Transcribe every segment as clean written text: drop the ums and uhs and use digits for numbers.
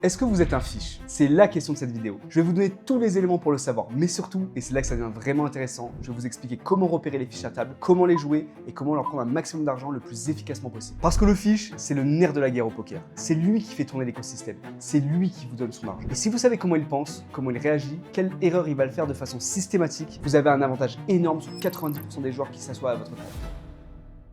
Est-ce que vous êtes un fiche? C'est la question de cette vidéo. Je vais vous donner tous les éléments pour le savoir, mais surtout, et c'est là que ça devient vraiment intéressant, je vais vous expliquer comment repérer les fiches à table, comment les jouer et comment leur prendre un maximum d'argent le plus efficacement possible. Parce que le fiche, c'est le nerf de la guerre au poker. C'est lui qui fait tourner l'écosystème. C'est lui qui vous donne son argent. Et si vous savez comment il pense, comment il réagit, quelle erreur il va le faire de façon systématique, vous avez un avantage énorme sur 90% des joueurs qui s'assoient à votre table.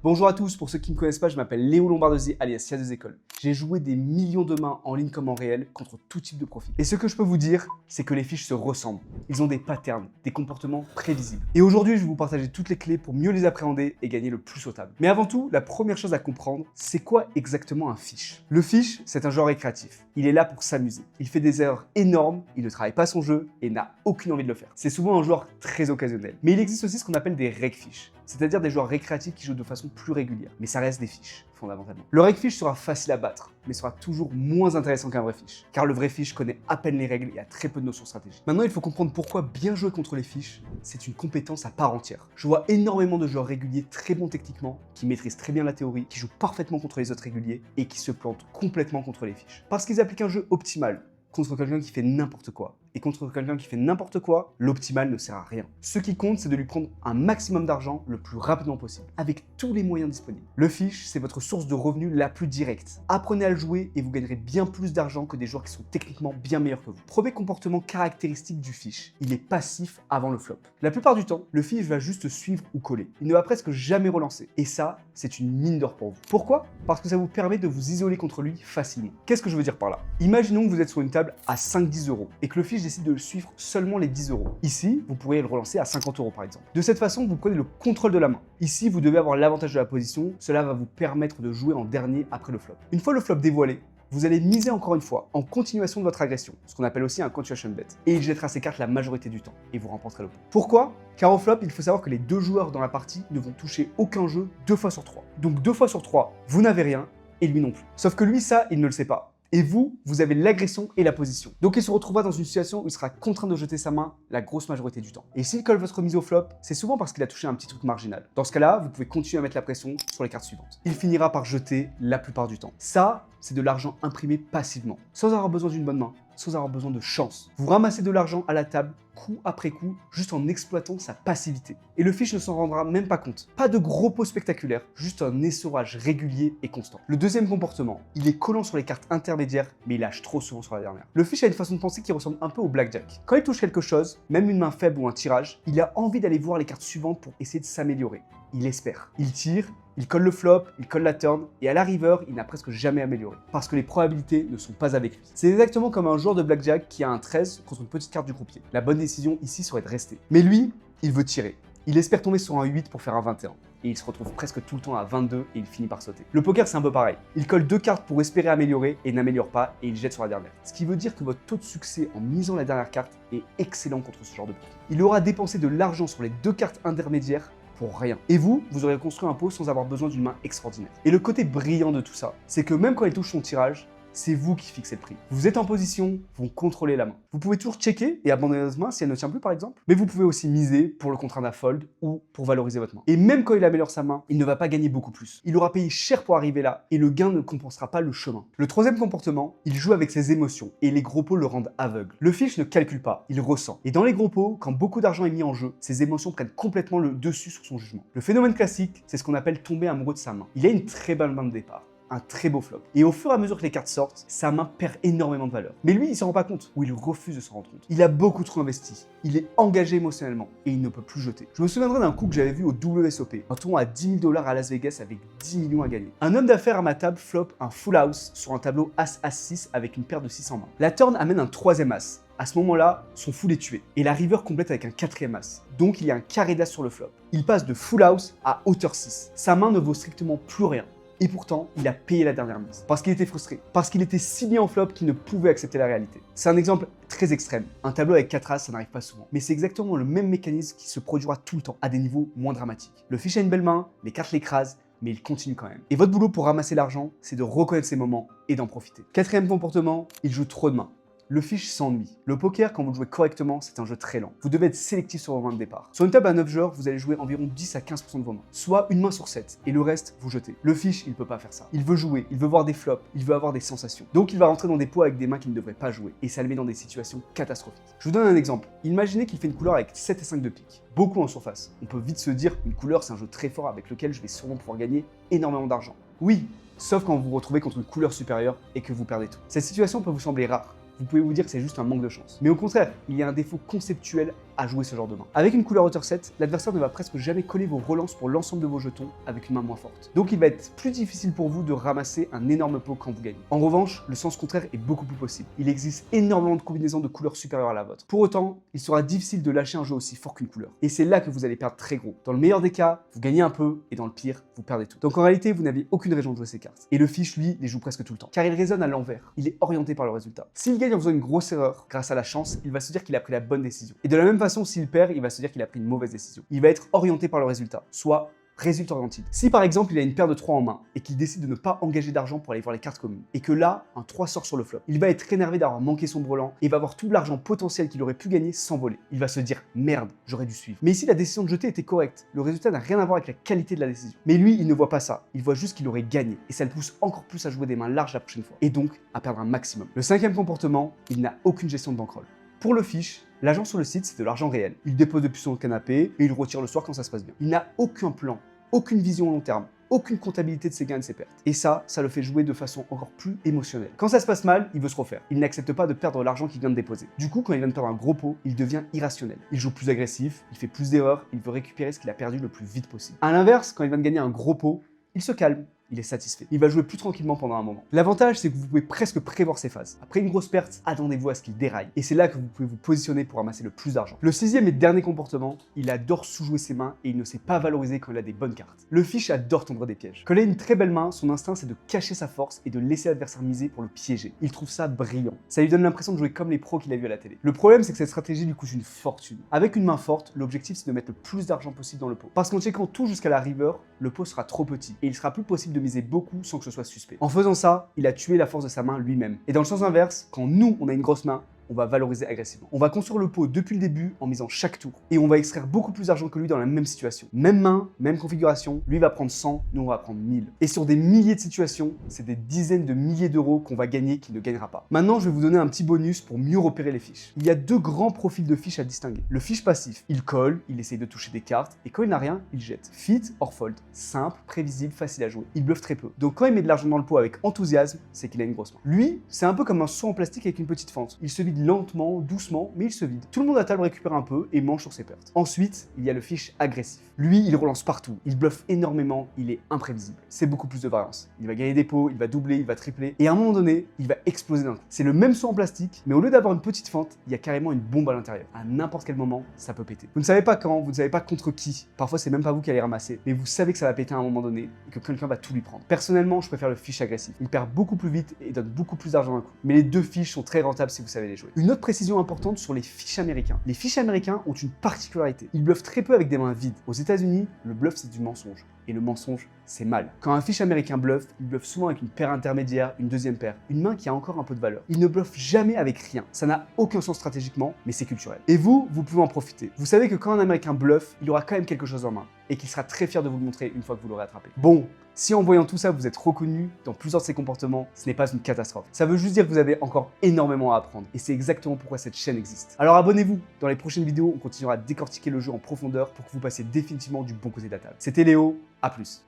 Bonjour à tous, pour ceux qui ne me connaissent pas, je m'appelle Léo Lombardozzi alias Sia 2 Écoles. J'ai joué des millions de mains en ligne comme en réel contre tout type de profil. Et ce que je peux vous dire, c'est que les fiches se ressemblent. Ils ont des patterns, des comportements prévisibles. Et aujourd'hui, je vais vous partager toutes les clés pour mieux les appréhender et gagner le plus au table. Mais avant tout, la première chose à comprendre, c'est quoi exactement un fiche? Le fiche, c'est un joueur récréatif. Il est là pour s'amuser. Il fait des erreurs énormes, il ne travaille pas son jeu et n'a aucune envie de le faire. C'est souvent un joueur très occasionnel. Mais il existe aussi ce qu'on appelle des reg fiches, c'est-à-dire des joueurs récréatifs qui jouent de façon plus régulière. Mais ça reste des fiches, fondamentalement. Le reg fiche sera facile à battre, mais sera toujours moins intéressant qu'un vrai fiche, car le vrai fiche connaît à peine les règles et a très peu de notions stratégiques. Maintenant, il faut comprendre pourquoi bien jouer contre les fiches, c'est une compétence à part entière. Je vois énormément de joueurs réguliers très bons techniquement, qui maîtrisent très bien la théorie, qui jouent parfaitement contre les autres réguliers et qui se plantent complètement contre les fiches. Parce qu'ils appliquent un jeu optimal, contre quelqu'un qui fait n'importe quoi. Et contre quelqu'un qui fait n'importe quoi, l'optimal ne sert à rien. Ce qui compte, c'est de lui prendre un maximum d'argent le plus rapidement possible, avec tous les moyens disponibles. Le fiche, c'est votre source de revenus la plus directe. Apprenez à le jouer et vous gagnerez bien plus d'argent que des joueurs qui sont techniquement bien meilleurs que vous. Premier comportement caractéristique du fiche, il est passif avant le flop. La plupart du temps, le fiche va juste suivre ou coller. Il ne va presque jamais relancer. Et ça, c'est une mine d'or pour vous. Pourquoi? Parce que ça vous permet de vous isoler contre lui facilement. Qu'est-ce que je veux dire par là? Imaginons que vous êtes sur une table à 5-10 euros et que le fiche décide de le suivre seulement les 10 euros. Ici, vous pourriez le relancer à 50 euros par exemple. De cette façon, vous prenez le contrôle de la main. Ici, vous devez avoir l'avantage de la position. Cela va vous permettre de jouer en dernier après le flop. Une fois le flop dévoilé, vous allez miser encore une fois en continuation de votre agression, ce qu'on appelle aussi un continuation bet. Et il jettera ses cartes la majorité du temps et vous remporterez le point. Pourquoi? Car au flop, il faut savoir que les deux joueurs dans la partie ne vont toucher aucun jeu 2 fois sur 3. Donc 2 fois sur 3, vous n'avez rien et lui non plus. Sauf que lui, ça, il ne le sait pas. Et vous avez l'agression et la position. Donc il se retrouvera dans une situation où il sera contraint de jeter sa main la grosse majorité du temps. Et s'il colle votre mise au flop, c'est souvent parce qu'il a touché un petit truc marginal. Dans ce cas-là, vous pouvez continuer à mettre la pression sur les cartes suivantes. Il finira par jeter la plupart du temps. Ça, c'est de l'argent imprimé passivement, sans avoir besoin d'une bonne main, sans avoir besoin de chance. Vous ramassez de l'argent à la table, coup après coup, juste en exploitant sa passivité. Et le fiche ne s'en rendra même pas compte. Pas de gros pots spectaculaires, juste un essorage régulier et constant. Le deuxième comportement, il est collant sur les cartes intermédiaires, mais il lâche trop souvent sur la dernière. Le fiche a une façon de penser qui ressemble un peu au blackjack. Quand il touche quelque chose, même une main faible ou un tirage, il a envie d'aller voir les cartes suivantes pour essayer de s'améliorer. Il espère. Il tire, il colle le flop, il colle la turn, et à la river, il n'a presque jamais amélioré. Parce que les probabilités ne sont pas avec lui. C'est exactement comme un joueur de blackjack qui a un 13 contre une petite carte du croupier. La bonne décision ici serait de rester. Mais lui, il veut tirer. Il espère tomber sur un 8 pour faire un 21. Et il se retrouve presque tout le temps à 22 et il finit par sauter. Le poker, c'est un peu pareil. Il colle 2 cartes pour espérer améliorer et n'améliore pas et il jette sur la dernière. Ce qui veut dire que votre taux de succès en misant la dernière carte est excellent contre ce genre de profil. Il aura dépensé de l'argent sur les 2 cartes intermédiaires pour rien. Et vous aurez construit un pot sans avoir besoin d'une main extraordinaire. Et le côté brillant de tout ça, c'est que même quand il touche son tirage, c'est vous qui fixez le prix. Vous êtes en position, vous contrôlez la main. Vous pouvez toujours checker et abandonner votre main si elle ne tient plus par exemple, mais vous pouvez aussi miser pour le contraindre à fold ou pour valoriser votre main. Et même quand il améliore sa main, il ne va pas gagner beaucoup plus. Il aura payé cher pour arriver là et le gain ne compensera pas le chemin. Le troisième comportement, il joue avec ses émotions et les gros pots le rendent aveugle. Le fiche ne calcule pas, il ressent. Et dans les gros pots, quand beaucoup d'argent est mis en jeu, ses émotions prennent complètement le dessus sur son jugement. Le phénomène classique, c'est ce qu'on appelle tomber amoureux de sa main. Il a une très bonne main de départ, un très beau flop. Et au fur et à mesure que les cartes sortent, sa main perd énormément de valeur. Mais lui, il s'en rend pas compte, ou il refuse de s'en rendre compte. Il a beaucoup trop investi, il est engagé émotionnellement, et il ne peut plus jeter. Je me souviendrai d'un coup que j'avais vu au WSOP, un tournoi à 10 000 $ à Las Vegas avec 10 millions à gagner. Un homme d'affaires à ma table flop un full house sur un tableau As-As-6 avec une paire de 6 en main. La turn amène un troisième As. À ce moment-là, son full est tué. Et la river complète avec un quatrième As. Donc il y a un carré d'As sur le flop. Il passe de full house à hauteur 6. Sa main ne vaut strictement plus rien. Et pourtant, il a payé la dernière mise. Parce qu'il était frustré. Parce qu'il était si bien en flop qu'il ne pouvait accepter la réalité. C'est un exemple très extrême. Un tableau avec 4 As, ça n'arrive pas souvent. Mais c'est exactement le même mécanisme qui se produira tout le temps, à des niveaux moins dramatiques. Le fiche a une belle main, les cartes l'écrasent, mais il continue quand même. Et votre boulot pour ramasser l'argent, c'est de reconnaître ces moments et d'en profiter. Quatrième comportement, il joue trop de mains. le fiche s'ennuie. Le poker, quand vous le jouez correctement, c'est un jeu très lent. Vous devez être sélectif sur vos mains de départ. Sur une table à 9 joueurs, vous allez jouer environ 10 à 15% de vos mains, soit une main sur 7, et le reste, vous jetez. Le fiche, il peut pas faire ça. Il veut jouer, il veut voir des flops, il veut avoir des sensations. Donc il va rentrer dans des pots avec des mains qu'il ne devrait pas jouer, et ça le met dans des situations catastrophiques. Je vous donne un exemple. Imaginez qu'il fait une couleur avec 7 et 5 de pique, beaucoup en surface. On peut vite se dire, une couleur, c'est un jeu très fort avec lequel je vais sûrement pouvoir gagner énormément d'argent. Oui, sauf quand vous vous retrouvez contre une couleur supérieure et que vous perdez tout. Cette situation peut vous sembler rare. Vous pouvez vous dire que c'est juste un manque de chance. Mais au contraire, il y a un défaut conceptuel à jouer ce genre de main. Avec une couleur hauteur 7, l'adversaire ne va presque jamais coller vos relances pour l'ensemble de vos jetons avec une main moins forte. Donc il va être plus difficile pour vous de ramasser un énorme pot quand vous gagnez. En revanche, le sens contraire est beaucoup plus possible. Il existe énormément de combinaisons de couleurs supérieures à la vôtre. Pour autant, il sera difficile de lâcher un jeu aussi fort qu'une couleur. Et c'est là que vous allez perdre très gros. Dans le meilleur des cas, vous gagnez un peu, et dans le pire, vous perdez tout. Donc en réalité, vous n'avez aucune raison de jouer ces cartes. Et le fiche, lui, les joue presque tout le temps. Car il raisonne à l'envers. Il est orienté par le résultat. S'il gagne en faisant une grosse erreur, grâce à la chance, il va se dire qu'il a pris la bonne décision. Et de la même façon, s'il perd, il va se dire qu'il a pris une mauvaise décision. Il va être orienté par le résultat, soit résultat oriented. Si par exemple il a une paire de 3 en main et qu'il décide de ne pas engager d'argent pour aller voir les cartes communes, et que là, un 3 sort sur le flop, il va être énervé d'avoir manqué son brelan et va avoir tout l'argent potentiel qu'il aurait pu gagner sans voler. Il va se dire merde, j'aurais dû suivre. Mais ici la décision de jeter était correcte, le résultat n'a rien à voir avec la qualité de la décision. Mais lui, il ne voit pas ça, il voit juste qu'il aurait gagné et ça le pousse encore plus à jouer des mains larges la prochaine fois et donc à perdre un maximum. Le cinquième comportement, il n'a aucune gestion de bankroll. Pour le fiche, l'argent sur le site, c'est de l'argent réel. Il dépose depuis son canapé et il retire le soir quand ça se passe bien. Il n'a aucun plan, aucune vision à long terme, aucune comptabilité de ses gains et de ses pertes. Et ça le fait jouer de façon encore plus émotionnelle. Quand ça se passe mal, il veut se refaire. Il n'accepte pas de perdre l'argent qu'il vient de déposer. Du coup, quand il vient de perdre un gros pot, il devient irrationnel. Il joue plus agressif, il fait plus d'erreurs, il veut récupérer ce qu'il a perdu le plus vite possible. À l'inverse, quand il vient de gagner un gros pot, il se calme. Il est satisfait. Il va jouer plus tranquillement pendant un moment. L'avantage, c'est que vous pouvez presque prévoir ses phases. Après une grosse perte, attendez-vous à ce qu'il déraille. Et c'est là que vous pouvez vous positionner pour ramasser le plus d'argent. Le sixième et dernier comportement, il adore sous-jouer ses mains et il ne sait pas valoriser quand il a des bonnes cartes. Le fiche adore tendre des pièges. Quand il a une très belle main, son instinct, c'est de cacher sa force et de laisser l'adversaire miser pour le piéger. Il trouve ça brillant. Ça lui donne l'impression de jouer comme les pros qu'il a vus à la télé. Le problème, c'est que cette stratégie lui coûte une fortune. Avec une main forte, l'objectif, c'est de mettre le plus d'argent possible dans le pot. Parce qu'en checkant tout jusqu'à la river, le pot sera trop petit et il sera plus possible de miser beaucoup sans que ce soit suspect. En faisant ça, il a tué la force de sa main lui-même. Et dans le sens inverse, quand nous, on a une grosse main, on va valoriser agressivement. On va construire le pot depuis le début en misant chaque tour. Et on va extraire beaucoup plus d'argent que lui dans la même situation. Même main, même configuration, lui va prendre 100, nous on va prendre 1000. Et sur des milliers de situations, c'est des dizaines de milliers d'euros qu'on va gagner qu'il ne gagnera pas. Maintenant, je vais vous donner un petit bonus pour mieux repérer les fiches. Il y a deux grands profils de fiches à distinguer. Le fiche passif, il colle, il essaye de toucher des cartes, et quand il n'a rien, il jette. Fit or fold, simple, prévisible, facile à jouer. Il bluffe très peu. Donc quand il met de l'argent dans le pot avec enthousiasme, c'est qu'il a une grosse main. Lui, c'est un peu comme un seau en plastique avec une petite fente. Il se vide lentement, doucement, mais il se vide. Tout le monde à table récupère un peu et mange sur ses pertes. Ensuite, il y a le fiche agressif. Lui, il relance partout, il bluffe énormément, il est imprévisible. C'est beaucoup plus de variance. Il va gagner des pots, il va doubler, il va tripler, et à un moment donné, il va exploser d'un coup. C'est le même seau en plastique, mais au lieu d'avoir une petite fente, il y a carrément une bombe à l'intérieur. À n'importe quel moment, ça peut péter. Vous ne savez pas quand, vous ne savez pas contre qui. Parfois, c'est même pas vous qui allez ramasser, mais vous savez que ça va péter à un moment donné et que quelqu'un va tout lui prendre. Personnellement, je préfère le fiche agressif. Il perd beaucoup plus vite et donne beaucoup plus d'argent d'un coup. Mais les deux fiches sont très rentables si vous savez les jouer. Une autre précision importante sur les fiches américains. Les fiches américains ont une particularité. Ils bluffent très peu avec des mains vides. Aux États-Unis, le bluff c'est du mensonge. Et le mensonge, c'est mal. Quand un fiche américain bluffe, il bluffe souvent avec une paire intermédiaire, une deuxième paire, une main qui a encore un peu de valeur. Il ne bluffe jamais avec rien. Ça n'a aucun sens stratégiquement, mais c'est culturel. Et vous pouvez en profiter. Vous savez que quand un américain bluffe, il aura quand même quelque chose en main. Et qu'il sera très fier de vous le montrer une fois que vous l'aurez attrapé. Bon, si en voyant tout ça, vous êtes reconnu dans plusieurs de ces comportements, ce n'est pas une catastrophe. Ça veut juste dire que vous avez encore énormément à apprendre. Et c'est exactement pourquoi cette chaîne existe. Alors abonnez-vous. Dans les prochaines vidéos, on continuera à décortiquer le jeu en profondeur pour que vous passiez définitivement du bon côté de la table. C'était Léo, à plus.